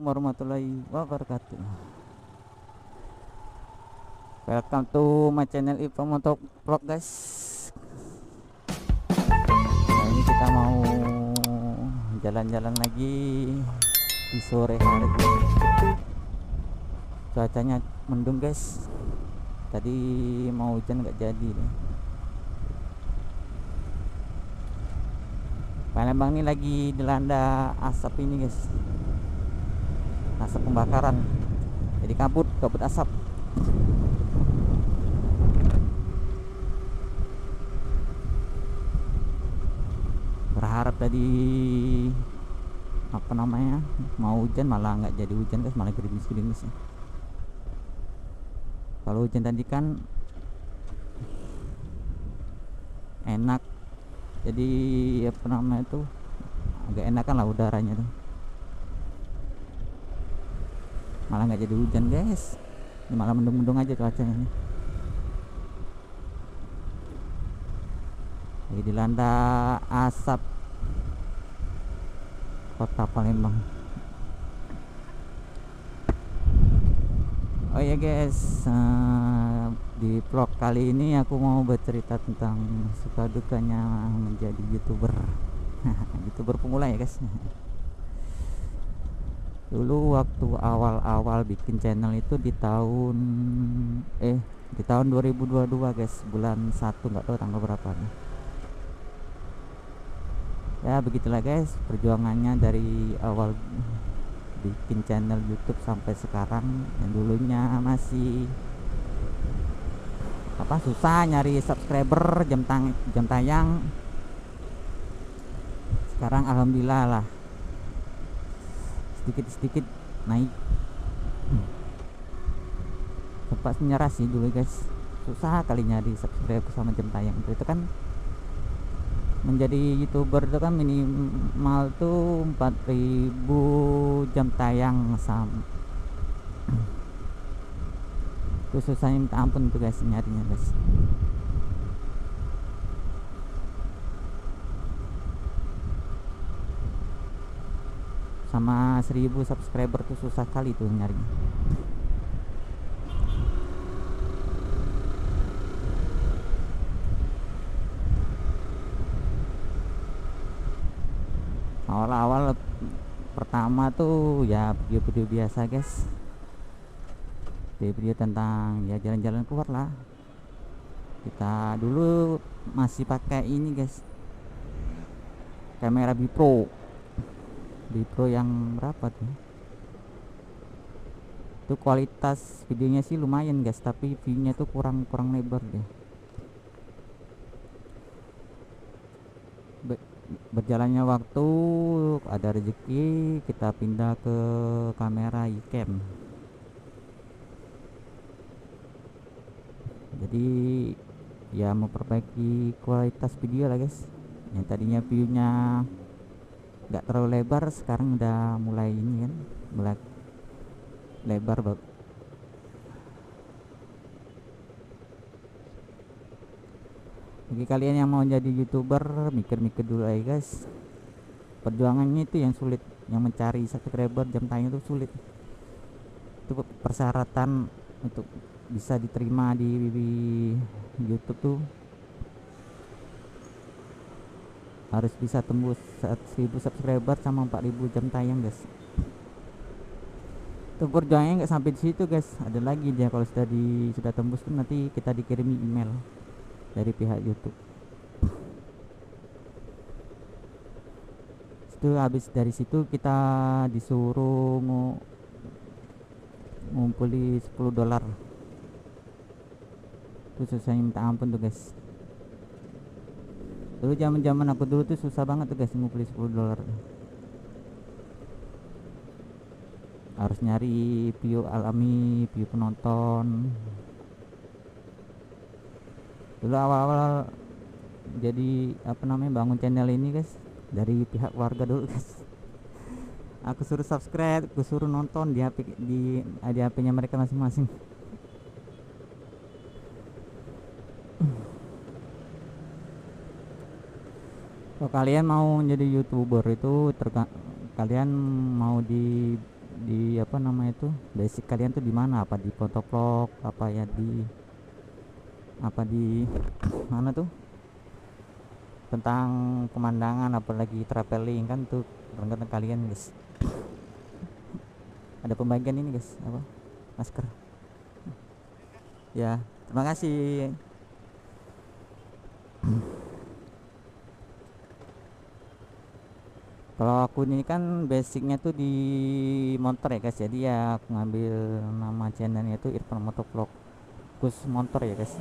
warahmatullahi wabarakatuh. Welcome to my channel Ipang Motovlog Vlog, guys. Nah, ini kita mau jalan-jalan lagi di sore hari. Cuacanya mendung, guys. Tadi mau hujan nggak jadi. Palembang ini lagi dilanda asap ini, guys. Asap pembakaran. Jadi kabut asap. Berharap tadi apa namanya mau hujan, malah nggak jadi hujan, guys. Malah gerimis ya. Kalau hujan tadi kan enak, jadi apa namanya itu agak enakan lah udaranya tuh. Malah nggak jadi hujan, guys. Ini malah mendung-mendung aja cuacanya ini. Jadi dilanda asap kota Palembang. Oh ya, guys, di vlog kali ini aku mau bercerita tentang suka dukanya menjadi YouTuber. YouTuber pemula ya, guys. Dulu waktu awal-awal bikin channel itu di tahun 2022, guys, bulan 1, nggak tahu tanggal berapa nih. Ya begitulah, guys, perjuangannya dari awal bikin channel YouTube sampai sekarang. Yang dulunya masih susah nyari subscriber, jam tayang. Sekarang alhamdulillah lah, sedikit naik. Sempat menyerah sih dulu, guys. Susah kali nyari subscriber sama jam tayang. Itu kan menjadi YouTuber itu kan minimal tuh 4.000 jam tayang itu susahnya minta ampun tuh, guys, nyarinya, guys. Sama 1.000 subscriber tuh susah kali tuh nyarinya. Awal-awal pertama tuh ya video-video biasa, guys. Video tentang ya jalan-jalan keluar lah. Kita dulu masih pakai ini, guys, kamera Bipro yang berapa tuh. Itu kualitas videonya sih lumayan, guys, tapi viewnya tuh kurang lebar deh. Berjalannya waktu, ada rezeki, kita pindah ke kamera iCam. Jadi ya memperbaiki kualitas video lah, guys. Yang tadinya viewnya nggak terlalu lebar, sekarang udah mulai ini kan, mulai lebar. Bagi kalian yang mau jadi YouTuber, mikir-mikir dulu aja, guys. Perjuangannya itu yang sulit, yang mencari subscriber, jam tayang itu sulit. Itu persyaratan untuk bisa diterima di YouTube tuh harus bisa tembus 1.000 subscriber sama 4.000 jam tayang, guys. Itu perjuangannya nggak sampai di situ, guys. Ada lagi dia, kalau sudah tembus tuh nanti kita dikirimi email dari pihak YouTube. Itu habis dari situ kita disuruh ngumpuli $10. Itu susah minta ampun tuh, guys. Dulu zaman aku dulu tuh susah banget tuh, guys, ngumpuli $10. Harus nyari view alami, view penonton. Dulu awal-awal jadi bangun channel ini, guys, dari pihak keluarga dulu, guys. Aku suruh subscribe, aku suruh nonton di HP-nya mereka masing-masing. Kalau kalian mau jadi YouTuber itu kalian mau di di apa namanya itu, basic kalian tuh di mana, apa di fotovlog, apa ya di apa di mana tuh, tentang pemandangan apalagi traveling kan tuh tentang kalian guys. Ada pembagian ini guys, apa, masker ya. Terima kasih. Kalau aku ini kan basicnya tuh di motor ya guys, jadi ya aku ngambil nama channelnya itu Irfan Motovlog khusus motor ya guys.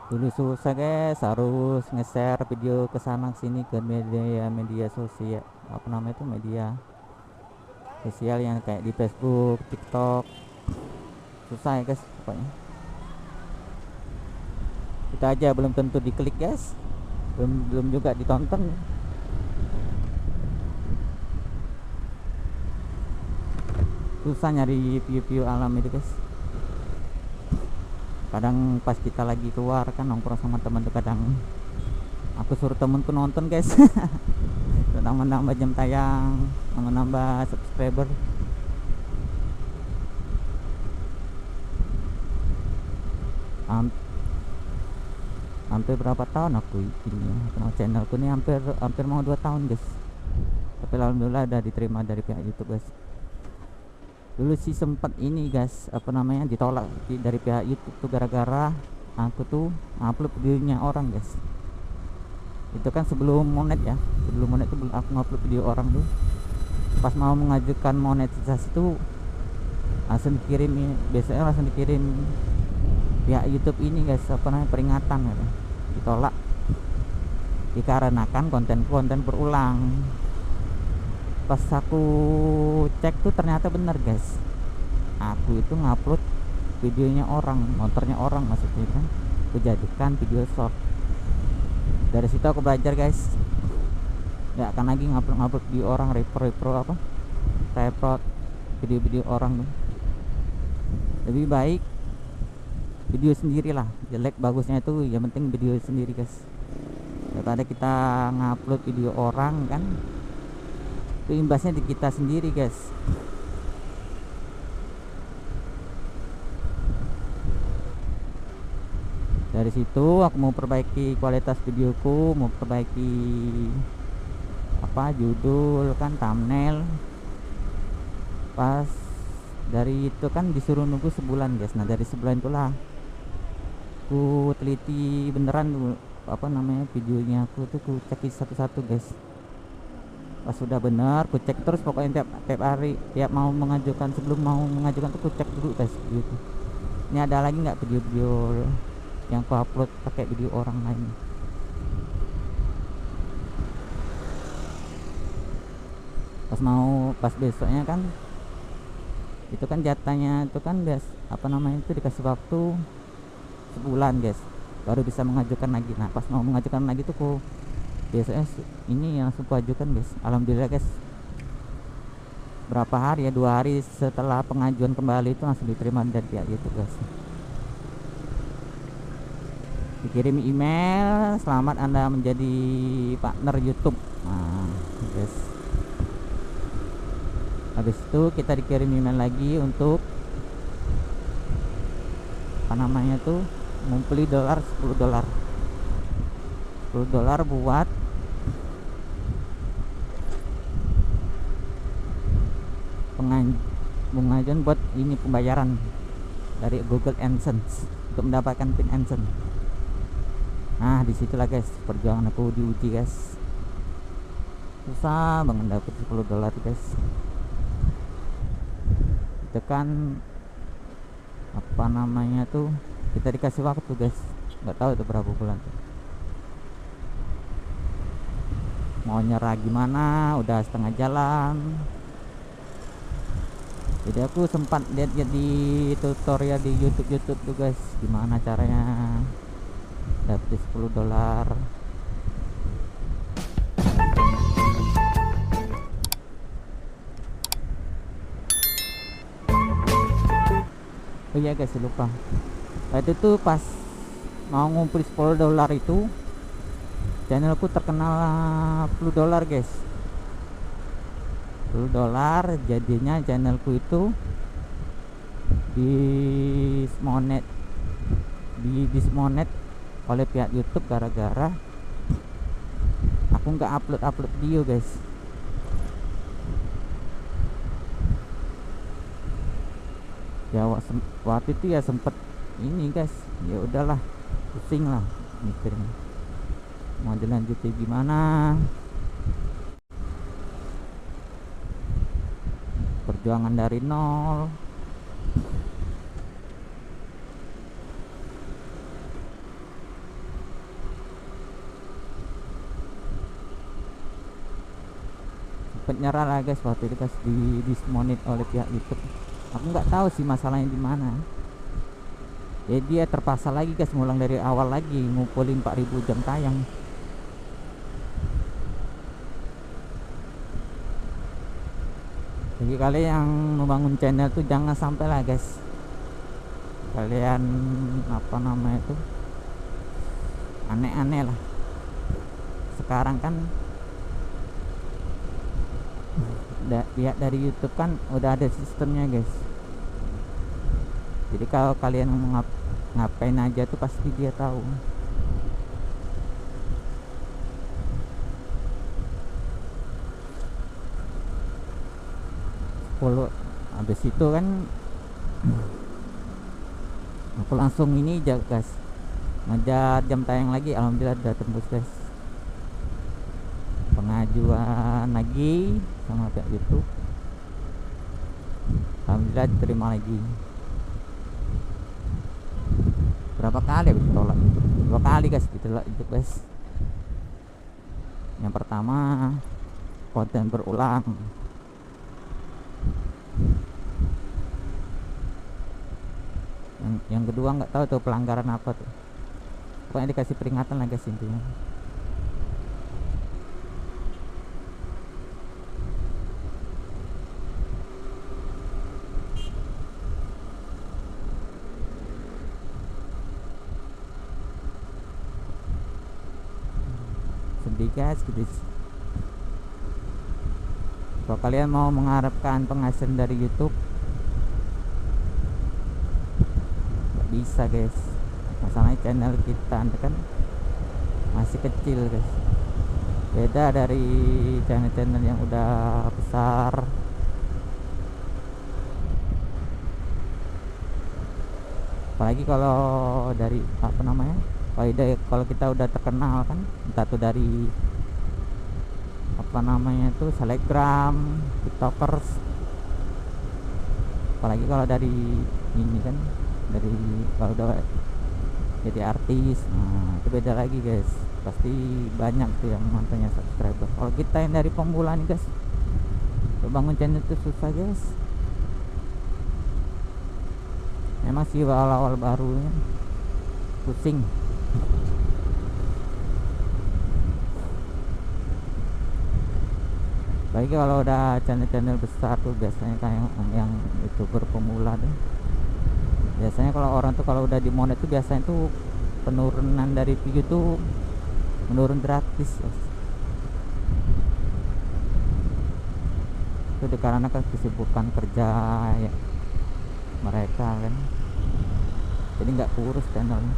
Dulu susah guys, harus nge-share video ke sana sini ke media sosial, apa namanya itu, media sosial yang kayak di Facebook, TikTok. Susah ya guys pokoknya. Kita aja belum tentu diklik guys, belum juga ditonton. Susah nyari view-view alam itu guys. Kadang pas kita lagi keluar kan nongkrong sama teman tuh, kadang aku suruh temenku nonton guys. Tentang menambah jam tayang, menambah subscriber. Hampir berapa tahun aku ini channelku ini, hampir mau 2 tahun guys, tapi alhamdulillah udah diterima dari pihak YouTube guys. Dulu sih sempat ini guys, apa namanya, ditolak dari pihak YouTube tuh gara-gara aku tuh upload videonya orang guys. Itu kan sebelum monet ya, sebelum monet tuh aku ngupload video orang tuh, pas mau mengajukan monetisasi tuh langsung dikirim, biasanya langsung dikirim pihak YouTube ini guys, apa namanya, peringatan gitu. Ditolak dikarenakan konten berulang. Pas aku cek tuh ternyata bener guys, aku itu ngupload videonya orang, motornya orang maksudnya kan, aku jadikan video short. Dari situ aku belajar guys, nggak akan lagi ngupload video orang, repro video orang tuh. Lebih baik video sendiri lah, jelek bagusnya itu yang penting video sendiri guys, daripada kita ngupload video orang kan, itu imbasnya di kita sendiri guys. Dari situ aku mau perbaiki kualitas videoku, mau perbaiki apa, judul kan, thumbnail. Pas dari itu kan disuruh nunggu sebulan guys. Nah dari sebulan itulah aku teliti beneran dulu, apa namanya, videonya aku tuh ku cek satu-satu guys. Pas sudah benar ku cek terus pokoknya tiap hari, tiap mau mengajukan, sebelum mau mengajukan tuh ku cek dulu guys gitu. Ini ada lagi nggak video-video yang ku upload pakai video orang lain. Pas besoknya kan, itu kan jatahnya itu kan guys, apa namanya itu, dikasih waktu sebulan guys baru bisa mengajukan lagi. Nah pas mau mengajukan lagi tuh ku biasanya ini yang langsung ajukan guys. Alhamdulillah guys, berapa hari ya, 2 hari setelah pengajuan kembali itu langsung diterima dari pihak YouTube guys. Dikirim email, selamat Anda menjadi partner YouTube. Nah guys, habis itu kita dikirim email lagi untuk apa namanya tuh, ngumpuli $10 buat pengajuan buat ini, pembayaran dari Google AdSense untuk mendapatkan pin AdSense. Nah disitulah guys perjuangan aku diuji guys, susah banget dapet $10 guys. Itu kan apa namanya tuh, kita dikasih waktu guys, nggak tahu itu berapa bulan tuh. Mau nyerah gimana, udah setengah jalan. Jadi aku sempat lihat di tutorial di YouTube tuh guys, gimana caranya dapat $10. Oh iya guys, lupa. Itu tuh pas mau ngumpul $10 itu channelku terkenal $10 guys. $10 jadinya channelku itu dismonet oleh pihak YouTube gara-gara aku nggak upload video guys. Ya waktu itu ya sempet ini guys, ya udahlah pusing lah mikirnya mau dilanjutin gimana, perjuangan dari nol. Sempet nyerah lah guys waktu itu guys, dismonet oleh pihak YouTube. Aku nggak tahu sih masalahnya di mana. Ya dia terpaksa lagi guys, ngulang dari awal lagi, ngumpulin 4000 jam tayang. Jadi kalian yang membangun channel tuh jangan sampai lah guys kalian apa namanya itu aneh-aneh lah. Sekarang kan pihak dari YouTube kan udah ada sistemnya guys. Jadi kalau kalian ngapain aja tuh pasti dia tahu. Kalau habis itu kan aku langsung ini aja guys, ngejar jam tayang lagi. Alhamdulillah udah tembus guys, pengajuan lagi sama pihak YouTube. Alhamdulillah diterima lagi. Berapa kali ditolak? 2 kali guys ditolak itu guys. Yang pertama konten berulang, yang kedua nggak tahu tuh pelanggaran apa tuh, pokoknya dikasih peringatan lah guys intinya. Sedih guys gitu. Kalau kalian mau mengharapkan penghasilan dari YouTube nggak bisa guys. Masalahnya channel kita kan masih kecil guys, beda dari channel-channel yang udah besar. Apalagi kalau dari apa namanya, kalau kita udah terkenal kan, entah tuh dari apa namanya tuh selebgram, tiktokers. Apalagi kalau dari ini kan, dari kalau udah jadi artis, nah itu beda lagi guys, pasti banyak tuh yang mantannya subscriber. Kalau kita yang dari pemula nih guys, bangun channel itu susah guys. Memang sih awal-awal barunya pusing. Baik kalau udah channel-channel besar tuh biasanya kayak yang youtuber pemula tuh, biasanya kalau orang tuh kalau udah dimonet tuh biasanya tuh penurunan dari video tuh menurun gratis guys. Itu dikarenakan kesibukan kerja ya mereka kan, jadi nggak kurus channelnya.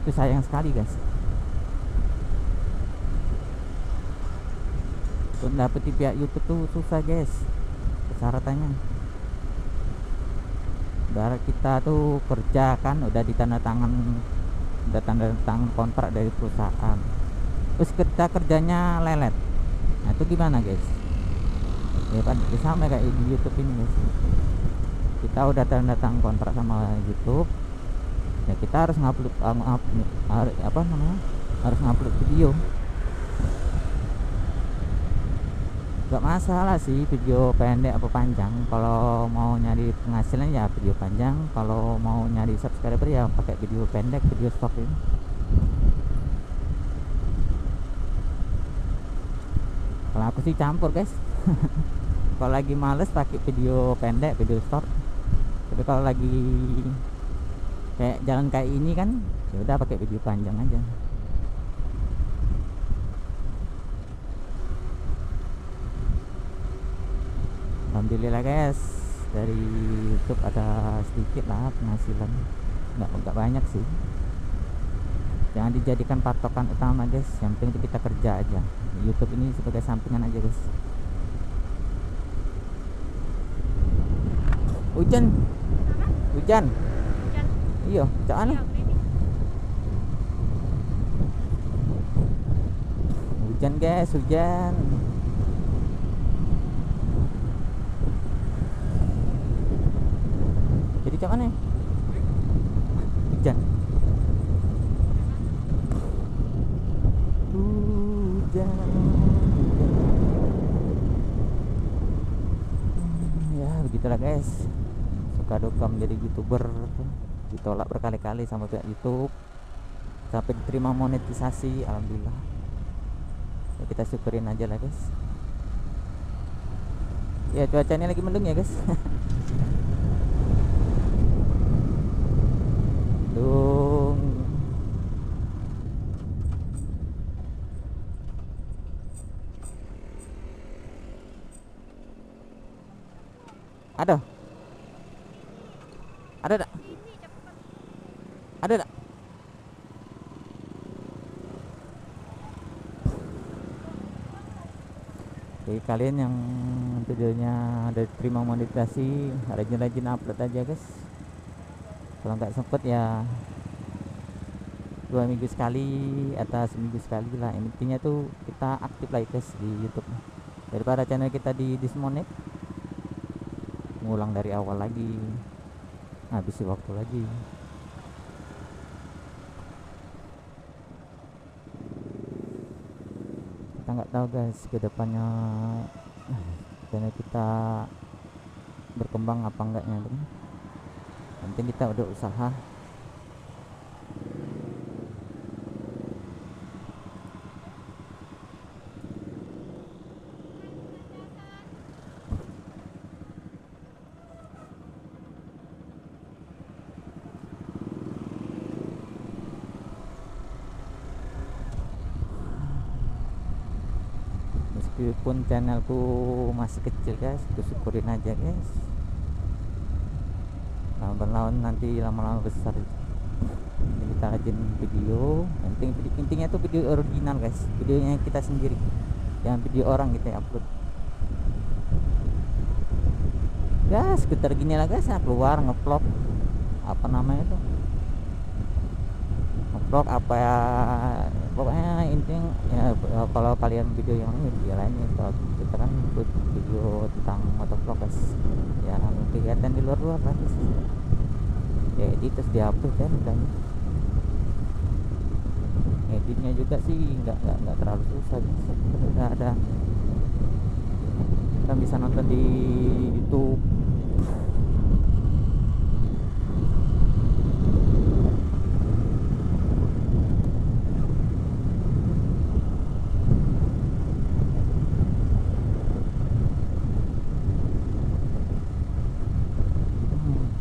Itu sayang sekali guys. Untuk dapet di pihak YouTube tuh susah guys persyaratannya. Udah kita tuh kerja kan udah tanda tangan kontrak dari perusahaan, terus kita kerjanya lelet. Nah itu gimana guys? Ya kan sama kayak di YouTube ini guys, kita udah tanda tangan kontrak sama YouTube, ya kita harus ngupload harus ngupload video. Gak masalah sih video pendek apa panjang, kalau mau nyari penghasilan ya video panjang, kalau mau nyari subscriber ya pakai video pendek, video stock ini. Kalau aku sih campur guys. Kalau lagi males pakai video pendek, video short. Tapi kalau lagi kayak jalan kayak ini kan, Ya udah pakai video panjang aja. Alhamdulillah guys, dari YouTube ada sedikit lah penghasilan, nggak banyak sih. Jangan dijadikan patokan utama guys, yang penting kita kerja aja. YouTube ini sebagai sampingan aja guys. Hujan. Hujan. Iya, cak anu. Hujan guys, hujan. Jadi cak mana? Hujan. Hujan. Ya begitulah guys, suka duka menjadi YouTuber, ditolak berkali-kali sama pihak YouTube sampai diterima monetisasi. Alhamdulillah ya, kita syukurin aja lah guys. Ya cuacanya lagi mendung ya guys. Mendung. Ada tak? Ada tak? Jadi kalian yang videonya ada terima monetisasi, rajin-rajin upload aja guys. Kalau nggak sempet ya 2 minggu sekali atau seminggu sekali lah. Intinya tuh kita aktif lah guys di YouTube, daripada channel kita di dismonet, ngulang dari awal lagi, habisi waktu lagi. Kita nggak tahu guys kedepannya channel kita berkembang apa enggaknya. Yang penting kita udah usaha. Meskipun channelku masih kecil guys, aku syukurin aja guys. Lawan nanti lama-lama besar. Jadi kita rajin video, yang penting intinya tuh video original guys, videonya kita sendiri, jangan video orang kita upload. Gas sekitar gini lah guys, keluar ngevlog, apa namanya tuh, ngevlog apa ya, pokoknya intinya ya. Kalau kalian video yang ini video lainnya, kalau kita kan video tentang motovlog guys, ya kegiatan di luar lah guys. Ya edit terus dihapus kan, dan editnya juga sih nggak terlalu susah guys. Udah ada, kita bisa nonton di YouTube.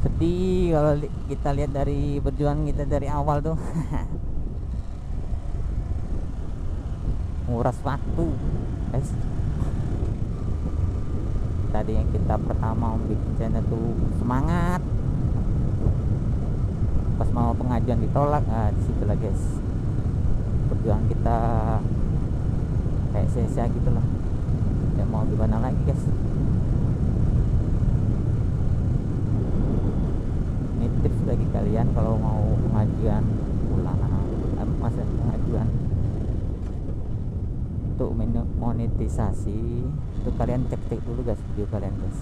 Sedih kalau kita lihat dari perjuangan kita dari awal tuh. Nguras waktu guys. Tadi yang kita pertama bikin channel tuh semangat, pas mau pengajuan ditolak, di situ lah guys perjuangan kita kayak sia-sia gitu lah. Ya mau gimana lagi guys. Tips bagi kalian kalau mau pengajuan masa pengajuan untuk monetisasi itu, kalian cek dulu guys video kalian guys.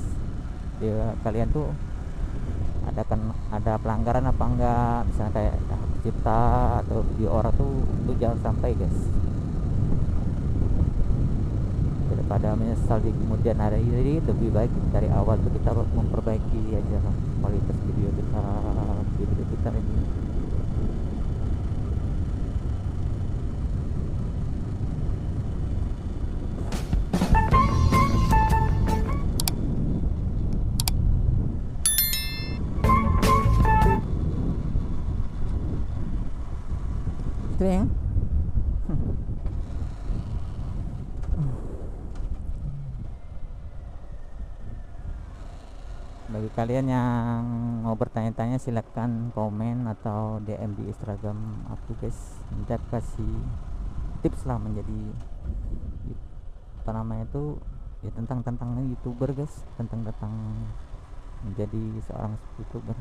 Video kalian tuh ada pelanggaran apa enggak, misalnya kayak hak cipta atau video orang tuh jangan sampai guys, daripada menyesal di kemudian hari. Ini lebih baik dari awal tuh kita memperbaiki aja kualitas video kita ini. Bagi kalian yang mau bertanya-tanya silahkan komen atau DM di Instagram aku guys. Nanti aku kasih tips lah menjadi apa namanya itu, ya tentang youtuber guys, tentang menjadi seorang youtuber.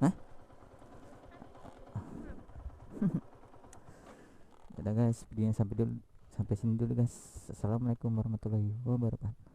Nah, udah guys, videonya sampai sini dulu guys. Assalamualaikum warahmatullahi wabarakatuh.